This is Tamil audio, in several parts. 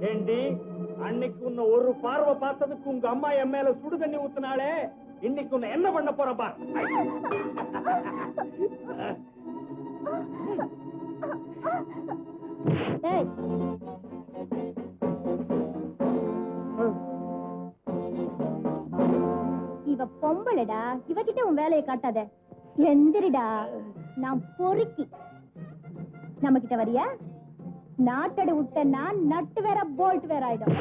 ஏண்டி அன்னைக்கு உன்னை ஒரு பார்வை பார்த்ததுக்கு உங்க அம்மா என் மேல சுடு தண்ணி ஊத்தினாலே, இன்னைக்கு உன்னை என்ன பண்ண போறப்பா? இவ பொம்பளடா, இவகிட்ட உன் வேலையை காட்டாத. எந்திரிடா, நான் பொறுக்கி. நம்ம கிட்ட வரியா? நாட்டடு விட்டனா நட்டு வேற போல்ட் வேற ஆயிடும்.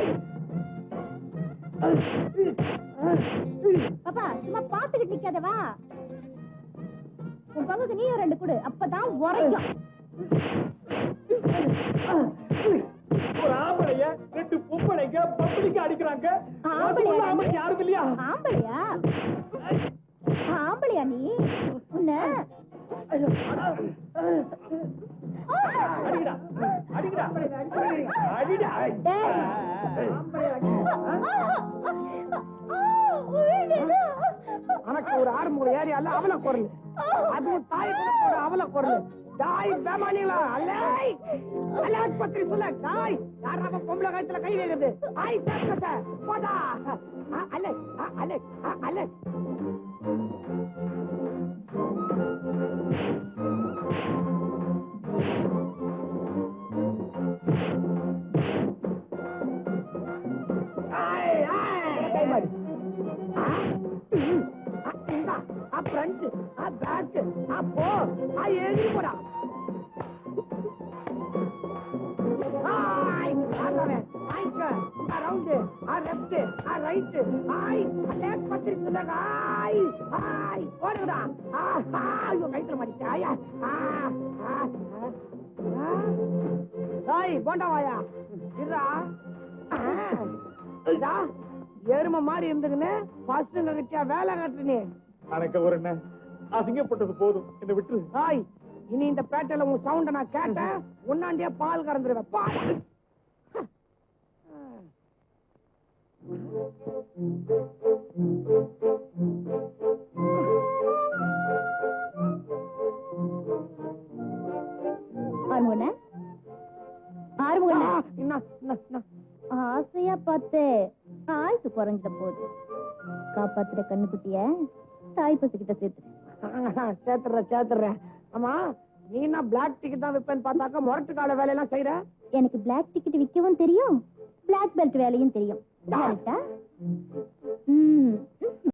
பாப்பா சும்மா பாத்துக்கிட்டு நிக்காதவா. உன் பங்குக்கு நீயும் 2 கொடு, அப்பதான் உரைக்கும். ஒரு ஆம்பளைய 2 பொம்பளைங்க பப்ளிக்கா அடிக்கிறாங்க. யாரும் இல்லையா? ஆம்பளையா? ஆம்பளையா நீ? உன்ன அடிடா அடிடா அடிடா. உனக்கு ஒரு ஆறுமுறை ஏரியால அவல குரல், அதுவும் தாய் குலத்தோட அவல குரல். தாய் பேமானிங்களா அல்லை அலாட் பத்திரி சொல்ல. தாய் யாராவது பொம்பளை கழுத்துல கை வைக்கிறது? ஆய் பேச போடா. அல்ல அல்ல அல்ல போண்டாவாயா எருமை மாதிரி இருந்துக்குன்னு பசங்க கிட்ட வேலை கட்டுனே. அனக்க ஒரு என்ன அசிங்கப்பட்டது போதும், என்ன விட்டு. தாய் இனி இந்த பேட்டையில உன் சவுண்ட நான் கேட்டேன், உன்னாண்டியே பால் கறந்துருவேன். பால் ஆசையா பார்த்து ஆயுசு குறைஞ்சிட போகுது. காப்பாத்துற கண்ணுக்குட்டிய தாய் பசுகிட்ட சேர்த்துறேன். ஆமா நீ என்ன பிளாக் டிக்கெட் தான் விற்பேன்னு பார்த்தாக்கா முரட்டு கால வேலையெல்லாம் செய்யற? எனக்கு பிளாக் டிக்கெட் விற்கவும் தெரியும், பிளாக் பெல்ட் வேலையும் தெரியும்.